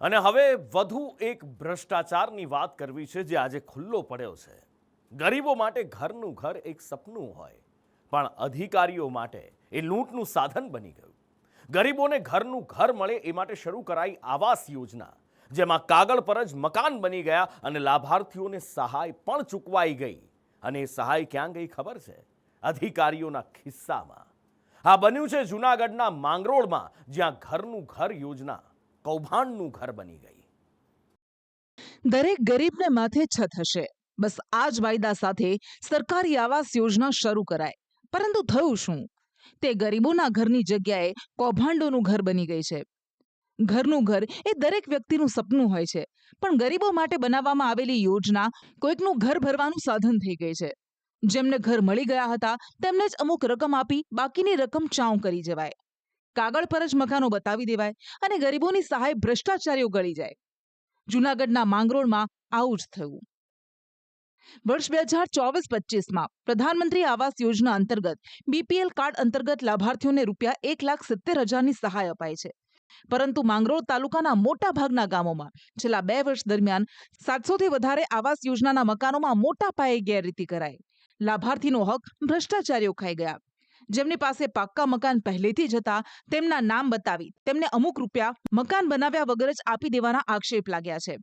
અને હવે વધુ એક ભ્રષ્ટાચારની વાત કરવી છે જે આજે ખુલ્લો પડ્યો છે. ગરીબો માટે ઘરનું ઘર એક સપનું હોય, પણ અધિકારીઓ માટે એ લૂંટનું સાધન બની ગયું. ગરીબોને ઘરનું ઘર મળે એ માટે શરૂ કરાઈ આવાસ યોજના, જેમાં કાગળ પર જ મકાન બની ગયા અને લાભાર્થીઓને સહાય પણ ચૂકવાઈ ગઈ. અને એ સહાય ક્યાં ગઈ ખબર છે? અધિકારીઓના ખિસ્સામાં. આ બન્યું છે જૂનાગઢના માંગરોળમાં, જ્યાં ઘરનું ઘર યોજના કૌભાંડનું ઘર બની ગઈ. દરેક ગરીબને માથે છત હશે, બસ આ જ વાયદા સાથે સરકારી આવાસ યોજના શરૂ કરાય. પરંતુ થયું શું? તે ગરીબોના ઘરની જગ્યાએ કૌભાંડોનું ઘર બની ગઈ છે. ઘરનું ઘર એ દરેક વ્યક્તિનું સપનું હોય છે, પણ ગરીબો માટે બનાવવામાં આવેલી યોજના કોઈકનું ઘર ભરવાનું સાધન થઈ ગઈ છે. જેમને ઘર મળી ગયા હતા તેમને જ અમુક રકમ આપી બાકીની રકમ ચાઉં કરી જવાય. કાગળ પર જ મકાનો બતાવી દેવાય અને ગરીબોની સહાય ભ્રષ્ટાચારીઓ ગળી જાય. જૂનાગઢના માંગરોળમાં આવું જ થયું. વર્ષ 2024-25માં પ્રધાનમંત્રી આવાસ યોજના અંતર્ગત બીપીએલ કાર્ડ અંતર્ગત લાભાર્થીઓને ₹1,70,000ની સહાય અપાય છે. પરંતુ માંગરોળ તાલુકાના મોટા ભાગના ગામોમાં છેલ્લા 2 વર્ષ દરમિયાન 700થી વધારે આવાસ યોજનાના મકાનોમાં મોટા પાયે ગેરરીતિ કરાઈ. લાભાર્થીનો હક ભ્રષ્ટાચારીઓ ખાઈ ગયા. જેમની પાસે પાક્કા મકાન પહેલેથી જ હતા તેમના નામ બતાવી તેમને અમુક રૂપિયા મકાન બનાવ્યા વગર જ આપી દેવાના આક્ષેપ લાગ્યા છે.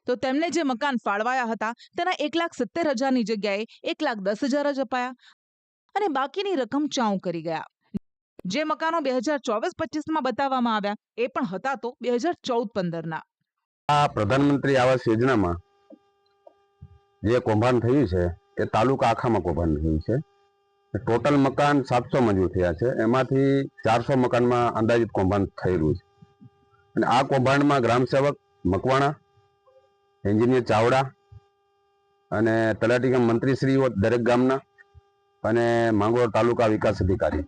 તો તેમને જે મકાન ફાળવાયા હતા તેના 1,70,000ની જગ્યાએ 1,10,000 જ અપાયા અને બાકીની રકમ ચાઉં કરી ગયા. જે મકાનો 2024-25માં બતાવવામાં આવ્યા એ પણ હતા તો 2014-15ના. આ પ્રધાનમંત્રી આવાસ યોજનામાં જે કૌભાંડ થયું છે એ તાલુકા આખામાં કૌભાંડ થયું છે. ટોટલ મકાન 700 મંજૂર થયા છે, એમાંથી 400 મકાનમાં અંદાજિત કૌભાંડ થયેલું છે. અને આ કૌભાંડમાં ગ્રામસેવક મકવાણા, એન્જિનિયર ચાવડા અને તલાટી કમ મંત્રીશ્રીઓ દરેક ગામના અને માંગરોળ તાલુકા વિકાસ અધિકારી,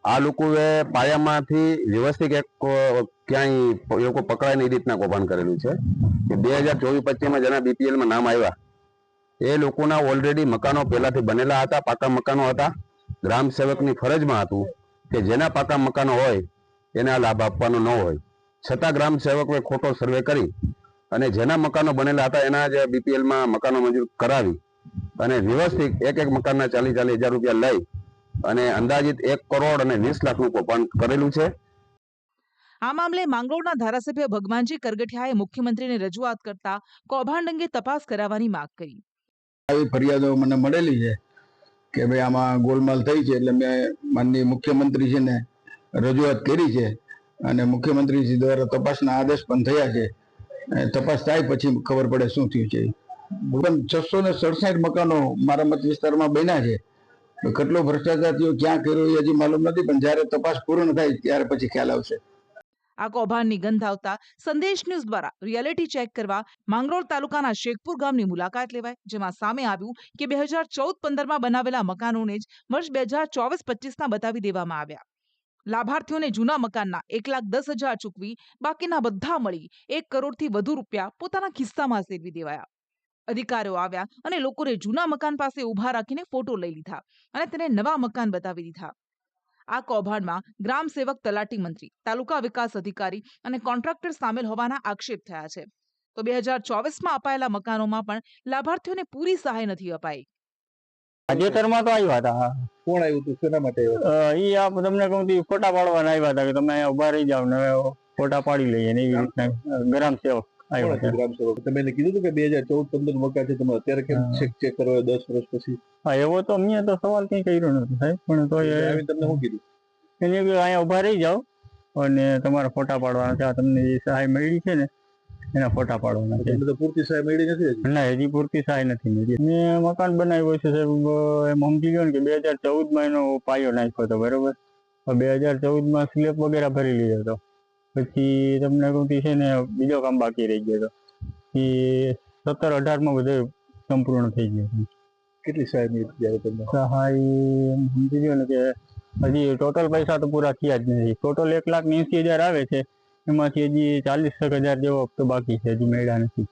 આ લોકોએ પાયામાંથી વ્યવસ્થિત એક ક્યાંય એ લોકો પકડાય ને એ રીતના કૌભાંડ કરેલું છે કે 2024-25માં જેના બીપીએલમાં નામ આવ્યા એ લોકોના ઓલરેડી મકાનો પહેલાથી બનેલા હતા, પાકા મકાનો હતા. ગ્રામ સેવકની ફરજમાં હતું કે જેના પાકા મકાનો હોય એને આ લાભ આપવાનો ન હોય, છતાં ગ્રામ સેવકોએ ખોટો સર્વે કરી અને જેના મકાનો બનેલા હતા એના જ બીપીએલમાં મકાનો મંજૂર કરાવી અને વ્યવસ્થિત એક મકાનના 40,000 રૂપિયા લઈ અને અંદાજિત 1 કરોડ અને 20 લાખનું કૌભાંડ કરેલું છે. આ મામલે માંગરોળના ધારાસભ્ય ભગવાનજી કરગઠિયાએ મુખ્યમંત્રીને રજૂઆત કરતા કૌભાંડ અંગે તપાસ કરાવવાની માંગ કરી. આવી ફરિયાદો મને મળેલી છે કે ભાઈ આમાં ગોલમાલ થઈ છે, એટલે મેં માનનીય મુખ્યમંત્રી છે ને રજૂઆત કરી છે અને મુખ્યમંત્રીજી દ્વારા તપાસના આદેશ પણ થયા છે. તપાસ થાય પછી ખબર પડે શું થયું છે. 667 મકાનો મારા મત વિસ્તારમાં બન્યા છે. કેટલો ભ્રષ્ટાચાર થયો, ક્યાં કર્યો એ હજી માલુમ નથી, પણ જ્યારે તપાસ પૂર્ણ થાય ત્યારે પછી ખ્યાલ આવશે. આ કૌભાંડની ગંધ આવતા સંદેશ ન્યૂઝ દ્વારા રિયાલિટી ચેક કરવા માંગરોળ તાલુકાના શેખપુર ગામની મુલાકાત લેવાય, જેમાં સામે આવ્યું કે 2014-15માં બનાવેલા મકાનોને જ વર્ષ 2024-25ના બતાવી દેવામાં આવ્યા. લાભાર્થીઓને જૂના મકાનના 1,10,000 ચૂકવી બાકીના બધા મળી 1 કરોડથી વધુ રૂપિયા પોતાના ખિસ્સામાં સેરવી દેવાયા. અધિકારીઓ આવ્યા અને લોકોને જૂના મકાન પાસે ઊભા રાખીને ફોટો લઈ લીધા અને તેને નવા મકાન બતાવી દીધા. આ કૌભાંડમાં ગ્રામ સેવક, તલાટી મંત્રી, તાલુકા વિકાસ અધિકારી અને કોન્ટ્રાક્ટર સામેલ હોવાના આક્ષેપ થયા છે. તો 2024માં અપાયેલા મકાનોમાં પણ લાભાર્થીઓને પૂરી સહાય નથી અપાઈ. તાજેતરમાં તો આવ્યા હતા. કોણ આવ્યું હતું, શેના માટે આવ્યું? ઈ આપ તમને કહું તો ફોટા પાડવાના આવ્યા હતા કે તમે અહીંયા ઉભા રહી જાવ ને ફોટા પાડી લઈએ ને એવી રીતના ગ્રામ સેવક આવ્યા હતા. ગ્રામસેવક તમે એને કીધું હતું કે 2014-15 મકાન છે, તમે અત્યારે કેમ ચેક કરો 10 વર્ષ પછી? હા, એવો તો મેં તો સવાલ કઈ કર્યો નથી સાહેબ, પણ તો તમને શું કીધું? એને અહીંયા ઉભા રહી જાવ અને તમારા ફોટા પાડવાના છે, તમને જે સહાય મળી છે ને એના ફોટા પાડવાના છે. તમને તો પૂરતી સહાય મળી નથી હજી? ના, હજી પૂરતી સહાય નથી મળી. મેં મકાન બનાવ્યું છે સાહેબ, એમ સમજી ગયો ને કે 2014માં એનો પાયો નાખ્યો હતો, બરોબર. 2014માં સ્લેબ વગેરે ભરી લીધો હતો. પછી તમને કહું છે ને બીજો કામ બાકી રહી ગયો હતો. એ 17-18માં બધું સંપૂર્ણ થઈ ગયું. કેટલી સહાય મળી ત્યારે તમને? સહાય એમ સમજી ગયો ને કે હજી ટોટલ પૈસા તો પૂરા થયા જ નથી. ટોટલ 1,80,000 આવે છે, એમાંથી હજી 40,000 જેવો હપ્તો બાકી છે, હજી મળ્યા નથી.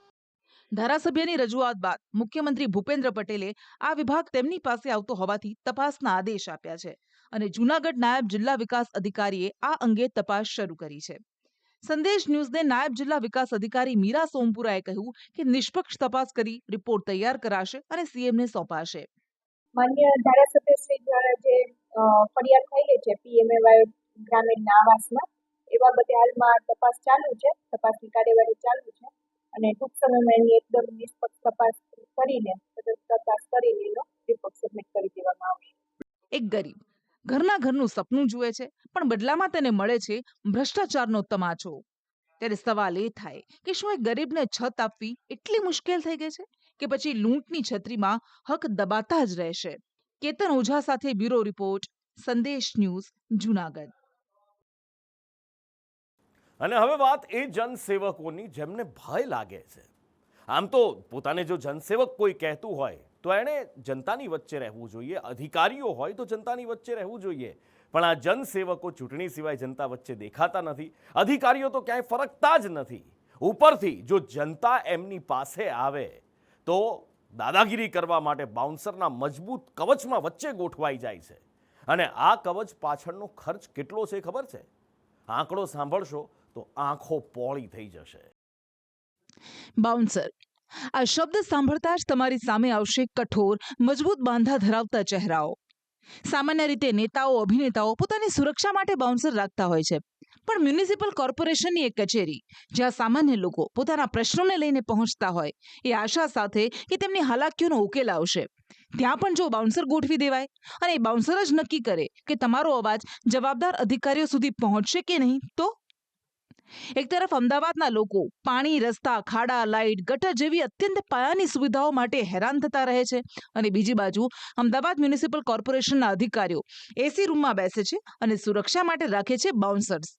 ધારાસભ્યની રજૂઆત બાદ મુખ્યમંત્રી ભૂપેન્દ્ર પટેલે આ વિભાગ તેમની પાસે આવતો હોવાથી તપાસના આદેશ આપ્યા છે અને જૂનાગઢ નાયબ જિલ્લા વિકાસ અધિકારીએ આ અંગે તપાસ શરૂ કરી છે. સંદેશ ન્યૂઝને નાયબ જિલ્લા વિકાસ અધિકારી મીરા સોમપુરાએ કહ્યું કે નિષ્પક્ષ તપાસ કરી રિપોર્ટ તૈયાર કરાશે અને સીએમને સોંપાશે. માન્ય ધારાસભ્યશ્રી દ્વારા જે ફરિયાદ થયેલી છે પીએમએવાય ગ્રામીણ આવાસમાં એ બાબતે હાલમાં તપાસ ચાલુ છે, તપાસની કાર્યવાહી ચાલુ છે અને ટૂંક સમયમાં એની એકદમ નિષ્પક્ષ તપાસ કરીને એનો રિપોર્ટ સબમિટ કરી દેવામાં આવશે. એક ગરીબ ઘરનું સપનું જુએ છે, પણ બદલામાં તેને મળે છે ભ્રષ્ટાચારનો તમાચો. ત્યારે સવાલ એ થાય કે શું એ ગરીબને છત આપવી એટલી મુશ્કેલ થઈ ગઈ છે કે પછી લૂંટની છત્રીમાં હક દબાતા જ રહેશે? કેતન ઓઝા સાથે બ્યુરો રિપોર્ટ, સંદેશ ન્યૂઝ, જૂનાગઢ. અને હવે વાત એ જનસેવકોની જેમને ભય લાગે છે. આમ તો પોતાને જો જનસેવક કોઈ કહેતું હોય તો એણે જનતાની વચ્ચે રહેવું જોઈએ, અધિકારીઓ હોય તો જનતાની વચ્ચે રહેવું જોઈએ. પણ આ જનસેવકો ચૂંટણી સિવાય જનતા વચ્ચે દેખાતા નથી, અધિકારીઓ તો ક્યાંય ફરકતા જ નથી. ઉપરથી જો જનતા એમની પાસે આવે તો દાદાગીરી કરવા માટે બાઉન્સરના મજબૂત કવચમાં વચ્ચે ગોઠવાઈ જાય છે. અને આ કવચ પાછળનો ખર્ચ કેટલો છે ખબર છે? આંકડો સાંભળશો તો આંખો પોળી થઈ જશે. બાઉન્સર, આ શબ્દ સાંભળતા જ તમારી સામે આવશે કઠોર, મજબૂત બાંધા ધરાવતા ચહેરાઓ. સામાન્ય રીતે નેતાઓ, અભિનેતાઓ પોતાની સુરક્ષા માટે બાઉન્સર રાખતા હોય છે, પણ મ્યુનિસિપલ કોર્પોરેશનની એક કચેરી જ્યાં સામાન્ય લોકો પોતાના પ્રશ્નોને લઈને પહોંચતા હોય એ આશા સાથે કે તેમની હાલાકીઓનો ઉકેલ આવશે, ત્યાં પણ જો બાઉન્સર ગોઠવી દેવાય અને એ બાઉન્સર જ નક્કી કરે કે તમારો અવાજ જવાબદાર અધિકારીઓ સુધી પહોંચશે કે નહીં, તો એક તરફ અમદાવાદના લોકો પાણી, રસ્તા, ખાડા, લાઇટ, ગટર જેવી અત્યંત પાયાની સુવિધાઓ માટે હેરાન થતા રહે છે અને બીજી બાજુ અમદાવાદ મ્યુનિસિપલ કોર્પોરેશનના અધિકારીઓ એસી રૂમમાં બેસે છે અને સુરક્ષા માટે રાખે છે બાઉન્સર્સ.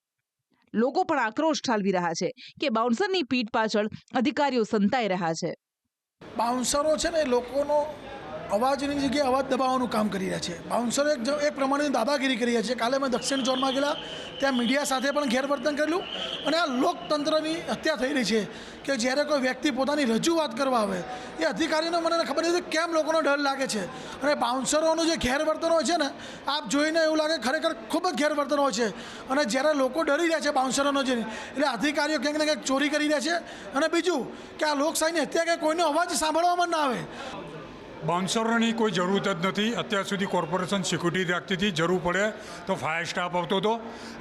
લોકો પણ આક્રોશ ઠાલવી રહ્યા છે કે બાઉન્સરની પીઠ પાછળ અધિકારીઓ સંતાઈ રહ્યા છે. બાઉન્સરો છે ને લોકોનો અવાજની જગ્યાએ અવાજ દબાવવાનું કામ કરી રહ્યા છે. બાઉન્સરો એક પ્રમાણેની દાદાગીરી કરી રહ્યા છે. કાલે મેં દક્ષિણ ઝોનમાં ગયેલા, ત્યાં મીડિયા સાથે પણ ગેરવર્તન કરેલું અને આ લોકતંત્રની હત્યા થઈ રહી છે કે જ્યારે કોઈ વ્યક્તિ પોતાની રજૂઆત કરવા આવે એ અધિકારીને મને ખબર નથી કેમ લોકોનો ડર લાગે છે. અને બાઉન્સરોનું જે ગેરવર્તન હોય છે ને, આપ જોઈને એવું લાગે ખરેખર ખૂબ જ ગેરવર્તન હોય છે. અને જ્યારે લોકો ડરી રહ્યા છે બાઉન્સરોનો જોઈને, એટલે અધિકારીઓ ક્યાંક ને ક્યાંક ચોરી કરી રહ્યા છે. અને બીજું કે આ લોકશાહીની હત્યા કે કોઈનો અવાજ સાંભળવામાં ના આવે. બાઉન્સરોની કોઈ જરૂરત જ નથી. અત્યાર સુધી કોર્પોરેશન સિક્યુરિટી રાખતી હતી, જરૂર પડે તો ફાયર સ્ટાફ આવતો હતો.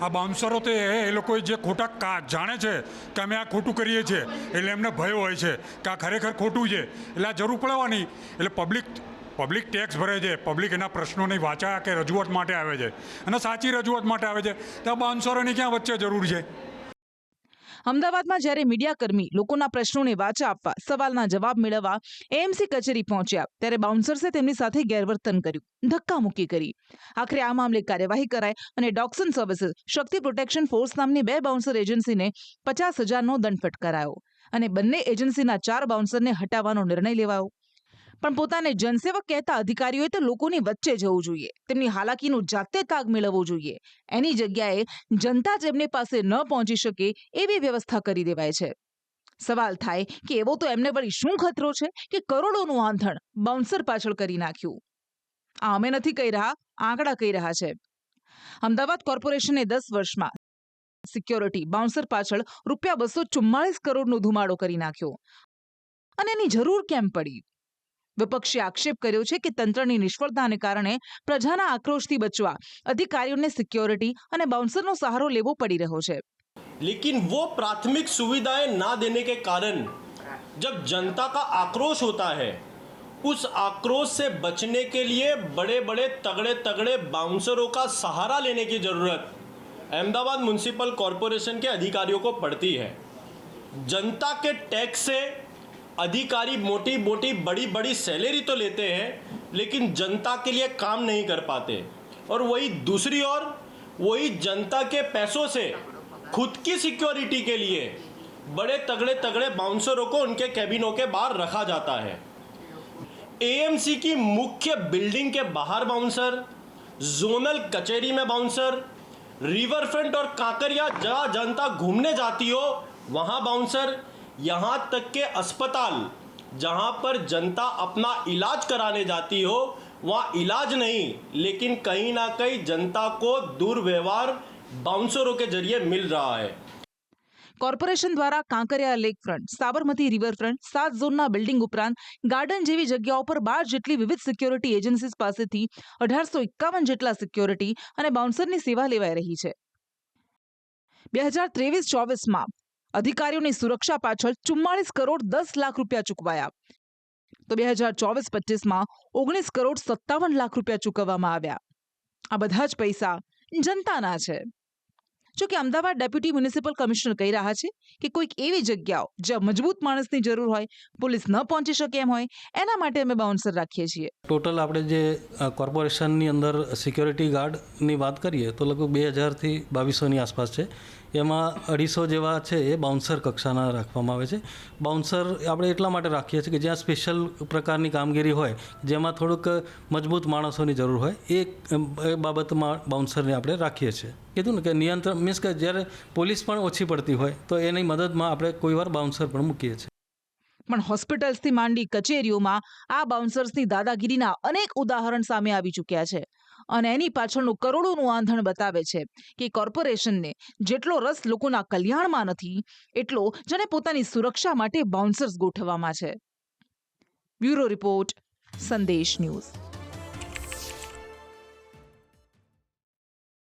આ બાઉન્સરો તો એ લોકો જે ખોટા જાણે છે કે અમે આ ખોટું કરીએ છીએ, એટલે એમને ભય હોય છે કે આ ખરેખર ખોટું છે, એટલે આ જરૂર પડવાની. એટલે પબ્લિક ટેક્સ ભરે છે, પબ્લિક એના પ્રશ્નોની વાચા કે રજૂઆત માટે આવે છે અને સાચી રજૂઆત માટે આવે છે, તો આ બાઉન્સરોની ક્યાં વચ્ચે જરૂર છે? અમદાવાદમાં જ્યારે મીડિયાકર્મી લોકોના પ્રશ્નોને વાચા આપવા, સવાલના જવાબ મેળવવા એએમસી કચેરી પહોંચ્યા ત્યારે બાઉન્સર્સે તેમની સાથે ગેરવર્તન કર્યું, ધક્કામુક્કી કરી. આખરે આ મામલે કાર્યવાહી કરાઈ અને ડોક્સન સર્વિસીસ, શક્તિ પ્રોટેક્શન ફોર્સ નામની 2 બાઉન્સર એજન્સીને 50,000નો દંડ ફટકારાયો અને બંને એજન્સીના 4 બાઉન્સરને હટાવવાનો નિર્ણય લેવાયો. પણ પોતાને જનસેવક કહેતા અધિકારીઓએ તો લોકોની વચ્ચે જવું જોઈએ, તેમની હાલાકીનો જાતે તાગ મેળવવો જોઈએ. એની જગ્યાએ જનતા જ એમની પાસે ન પહોંચી શકે એવી વ્યવસ્થા કરી દેવાય છે. સવાલ થાય કે એવો તો એમને વળી શું ખતરો છે કે કરોડોનું આંધણ બાઉન્સર પાછળ કરી નાખ્યું? આ અમે નથી કહી રહ્યા, આંકડા કહી રહ્યા છે. અમદાવાદ કોર્પોરેશને 10 વર્ષમાં સિક્યોરિટી, બાઉન્સર પાછળ ₹244 કરોડનો ધુમાડો કરી નાખ્યો. અને એની જરૂર કેમ પડી? વિપક્ષે આક્ષેપ કર્યો છે કે તંત્રની નિષ્ફળતાને કારણે પ્રજાના આક્રોશથી બચવા અધિકારીઓને સિક્યોરિટી અને બાઉન્સરનો સહારો લેવો પડી રહ્યો છે. लेकिन वो प्राथमिक सुविधाएं ना देने के कारण जब जनता का आक्रोश होता है, उस आक्रोश से बचने के लिए बड़े बड़े तगड़े बाउंसरों का सहारा लेने की ज़रूरत अहमदाबाद म्यूनिसिपल कॉरपोरेशन के अधिकारियों को पड़ती है. जनता के टैक्स से अधिकारी मोटी बड़ी सैलरी तो लेते हैं, लेकिन जनता के लिए काम नहीं कर पाते. और वही दूसरी ओर वही जनता के पैसों से खुद की सिक्योरिटी के लिए बड़े तगड़े बाउंसरों को उनके कैबिनों के बाहर रखा जाता है. एएमसी की मुख्य बिल्डिंग के बाहर बाउंसर, जोनल कचहरी में बाउंसर, रिवर फ्रंट और कांकरिया जहाँ जनता घूमने जाती हो वहाँ बाउंसर, यहाँ तक के अस्पताल जहाँ पर जनता अपना इलाज कराने जाती हो वहाँ इलाज नहीं, लेकिन कहीं ना कहीं जनता को दुर्व्यवहार बाउंसरों के जरिए मिल रहा है. કોર્પોરેશન દ્વારા Kankaria lake front, Sabarmati riverfront, 7 ઝોનના બિલ્ડિંગ ઉપરાંત ગાર્ડન જેવી જગ્યાઓ પર 12 જેટલી વિવિધ સિક્યોરિટી એજન્સીઝ પાસેથી 1851 જેટલા સિક્યોરિટી અને બાઉન્સરની સેવા લેવાઈ રહી છે. 2023-24માં અધિકારીઓની સુરક્ષા પાછળ 44 કરોડ 10 લાખ રૂપિયા ચૂકવાયા, તો 2024-25માં 19 કરોડ 57 લાખ રૂપિયા ચૂકવવામાં આવ્યા. આ બધા જ પૈસા જનતાના છે. જોકે અમદાવાદ ડેપ્યુટી મ્યુનિસિપલ કમિશનર કહી રહ્યા છે કે કોઈક એવી જગ્યાઓ જ્યાં મજબૂત માણસની જરૂર હોય, પોલીસ ન પહોંચી શકે એમ હોય, એના માટે અમે બાઉન્સર રાખીએ છીએ. ટોટલ આપણે જે કોર્પોરેશનની અંદર સિક્યોરિટી ગાર્ડની વાત કરીએ તો લગભગ 2000થી 2200ની આસપાસ છે. એમાં 250 જેવા છે એ બાઉન્સર કક્ષાના રાખવામાં આવે છે. બાઉન્સર આપણે એટલા માટે રાખીએ છીએ કે જ્યાં સ્પેશિયલ પ્રકારની કામગીરી હોય, જેમાં થોડુંક મજબૂત માણસોની જરૂર હોય, એ બાબતમાં બાઉન્સરને આપણે રાખીએ છીએ. કીધું ને કે નિયંત્રણ મીન્સ કે જ્યારે પોલીસ પણ ઓછી પડતી હોય તો એની મદદમાં આપણે કોઈવાર બાઉન્સર પણ મૂકીએ છીએ. પણ હોસ્પિટલ્સથી માંડી કચેરીઓમાં આ બાઉન્સર્સની દાદાગીરીના અનેક ઉદાહરણ સામે આવી ચૂક્યા છે અને એની પાછળનું કરોડોનું આંધણ બતાવે છે કે કોર્પોરેશનને જેટલો રસ લોકોના કલ્યાણમાં નથી, એટલો જેને પોતાની સુરક્ષા માટે બાઉન્સર્સ ગોઠવવામાં છે. બ્યુરો રિપોર્ટ, સંદેશ ન્યૂઝ.